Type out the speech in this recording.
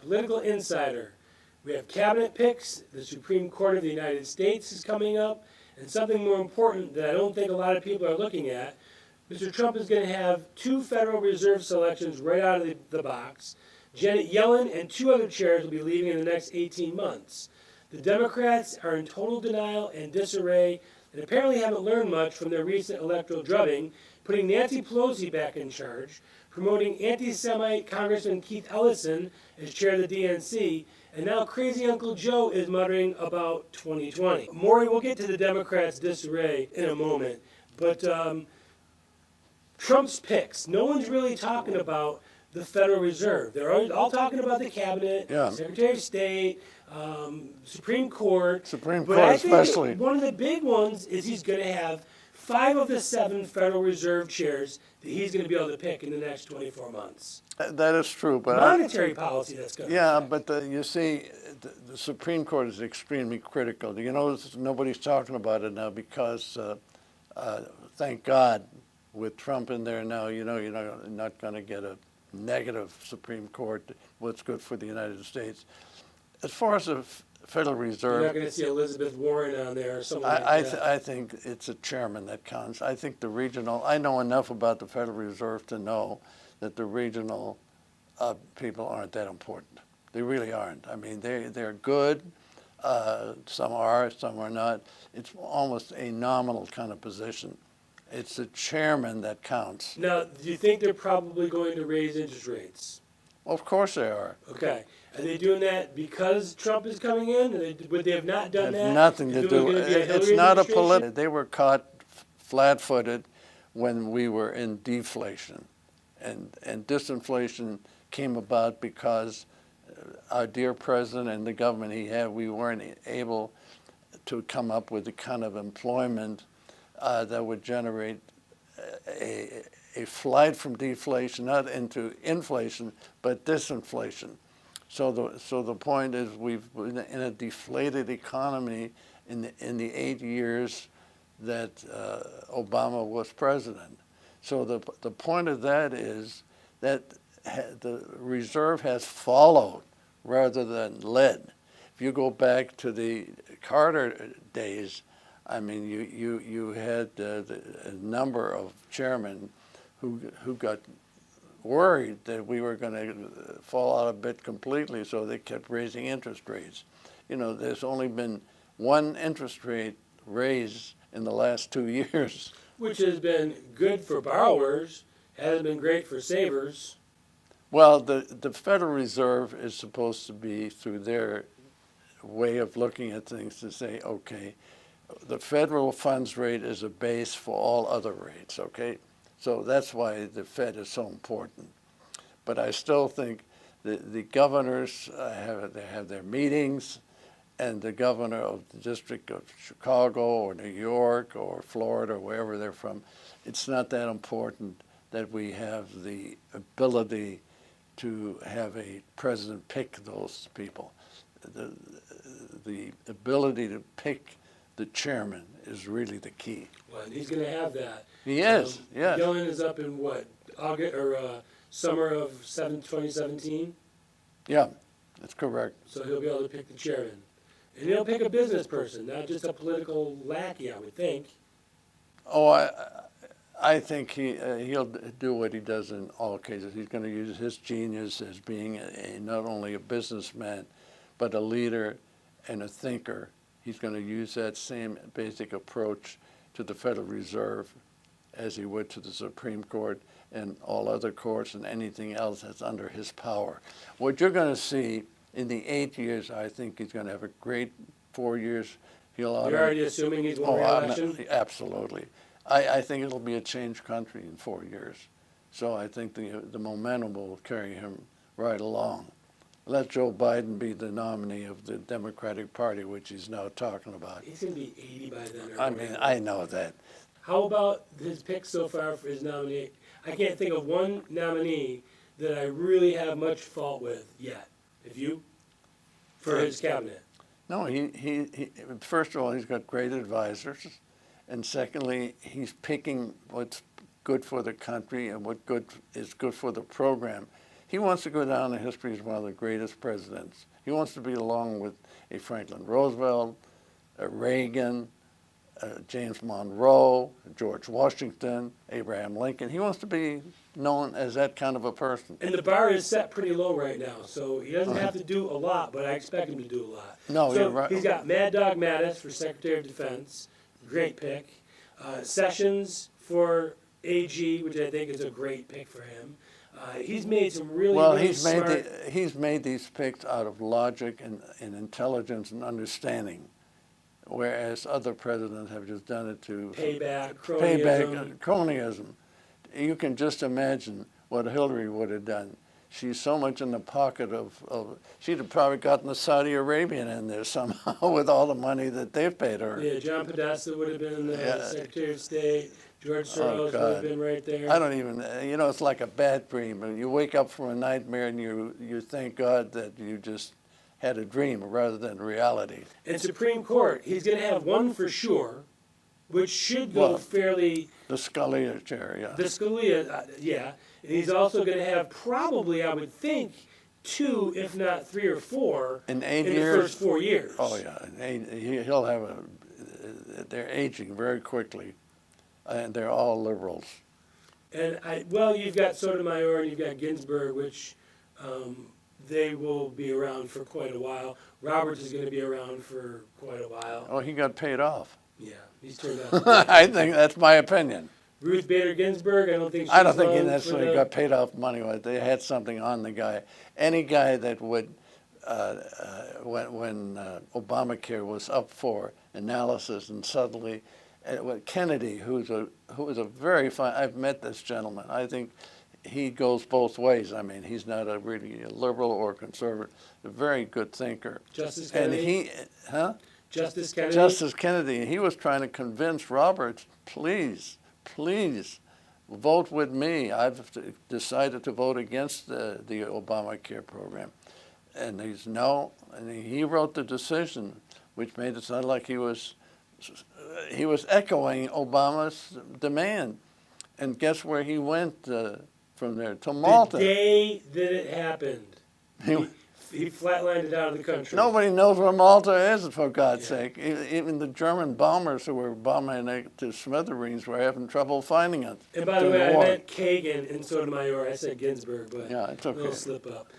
political insider. We have cabinet picks. The Supreme Court of the United States is coming up. And something more important that I don't think a lot of people are looking at, Mr. Trump is going to have 2 Federal Reserve selections right out of the box. Janet Yellen and 2 other chairs will be leaving in the next 18 months. The Democrats are in total denial and disarray and apparently haven't learned much from their recent electoral drubbing, putting Nancy Pelosi back in charge, promoting anti-Semite Congressman Keith Ellison as chair of the D.N.C., and now crazy Uncle Joe is muttering about 2020. Maury, we'll get to the Democrats' disarray in a moment, but Trump's picks, no one's really talking about the Federal Reserve. They're all talking about the cabinet, Secretary of State, Supreme Court. Supreme but Court I think especially. One of the big ones is he's going to have 5 of the 7 Federal Reserve chairs that he's going to be able to pick in the next 24 months. That is true, but monetary policy that's going to affect. but you see, the Supreme Court is extremely critical. You know, nobody's talking about it now because, thank God, with Trump in there now, you know, you're not going to get a negative Supreme Court. What's good for the United States. As far as the Federal Reserve, you're not going to see Elizabeth Warren on there or someone like that. I think it's a chairman that counts. I think the regional. I know enough about the Federal Reserve to know that the regional people aren't that important. They really aren't. I mean, they're good. Some are, some are not. It's almost a nominal kind of position. It's the chairman that counts. Now, do you think they're probably going to raise interest rates? Well, of course they are. Okay. Are they doing that because Trump is coming in? Would they have not done that? It has nothing to do. It's not a political. They were caught flat-footed when we were in deflation, and disinflation came about because our dear president and the government he had, we weren't able to come up with the kind of employment that would generate a flight from deflation, not into inflation, but disinflation. So the point is we've been in a deflated economy in the 8 years that Obama was president. So the point of that is that the Reserve has followed rather than led. If you go back to the Carter days, I mean, you had a number of chairmen who got worried that we were going to fall out of bit completely, so they kept raising interest rates. You know, there's only been one interest rate raise in the last 2 years. Which has been good for borrowers, hasn't been great for savers. Well, the Federal Reserve is supposed to be, through their way of looking at things, to say, okay, the federal funds rate is a base for all other rates, okay? So that's why the Fed is so important. But I still think the governors have their meetings, and the governor of the District of Chicago or New York or Florida or wherever they're from, it's not that important that we have the ability to have a president pick those people. The ability to pick the chairman is really the key. Well, and he's going to have that. He is, yes. Yellen is up in what, August or summer of 2017? Yeah, that's correct. So he'll be able to pick the chairman. And he'll pick a business person, not just a political lackey, I would think. Oh, I think he'll do what he does in all cases. He's going to use his genius as being not only a businessman, but a leader and a thinker. He's going to use that same basic approach to the Federal Reserve as he would to the Supreme Court and all other courts and anything else that's under his power. What you're going to see in the 8 years, I think he's going to have a great 4 years. You're already assuming he's won re-election? Absolutely. I think it'll be a changed country in 4 years. So I think the momentum will carry him right along. Let Joe Biden be the nominee of the Democratic Party, which he's now talking about. He's going to be 80 by then. I mean, I know that. How about his pick so far for his nominee? I can't think of one nominee that I really have much fault with yet. If you? For his cabinet. No, he first of all, he's got great advisors. And secondly, he's picking what's good for the country and what is good for the program. He wants to go down in history as one of the greatest presidents. He wants to be along with a Franklin Roosevelt, a Reagan, James Monroe, George Washington, Abraham Lincoln. He wants to be known as that kind of a person. And the bar is set pretty low right now, so he doesn't have to do a lot, but I expect him to do a lot. No, so you're right. He's got Mad Dog Mattis for Secretary of Defense, great pick. Sessions for AG, which I think is a great pick for him. He's made some really smart... he's made these picks out of logic and intelligence and understanding, whereas other presidents have just done it to payback, cronyism. You can just imagine what Hillary would have done. She's so much in the pocket of she'd have probably gotten the Saudi Arabian in there somehow with all the money that they've paid her. Yeah, John Podesta would have been the Secretary of State. George Soros would have been right there. I don't even, it's like a bad dream. You wake up from a nightmare and you thank God that you just had a dream rather than reality. And Supreme Court, he's going to have one for sure, which should go fairly... The Scalia chair, yeah. The Scalia, yeah. And he's also going to have probably, I would think, 2, if not 3 or 4 in the first 4 years. Oh, yeah. He'll have they're aging very quickly, and they're all liberals. And, you've got Sotomayor and you've got Ginsburg, which they will be around for quite a while. Roberts is going to be around for quite a while. Oh, he got paid off. Yeah, he's turned out. I think that's my opinion. Ruth Bader Ginsburg, I don't think he necessarily got paid off money. They had something on the guy. Any guy that would, when Obamacare was up for analysis, and suddenly, Kennedy, who was a very fine. I've met this gentleman. I think he goes both ways. I mean, he's not really a liberal or conservative. A very good thinker. Justice Kennedy. And Justice Kennedy. Justice Kennedy. He was trying to convince Roberts, please vote with me. I've decided to vote against the Obamacare program. And he's no, and he wrote the decision, which made it sound like he was echoing Obama's demand. And guess where he went from there? To Malta. The day that it happened. He flatlined it out of the country. Nobody knows where Malta is, for God's sake. Even the German bombers who were bombing it to smithereens were having trouble finding it. And by the way, I meant Kagan and Sotomayor. I said Ginsburg, but yeah, it's okay. A little slip up.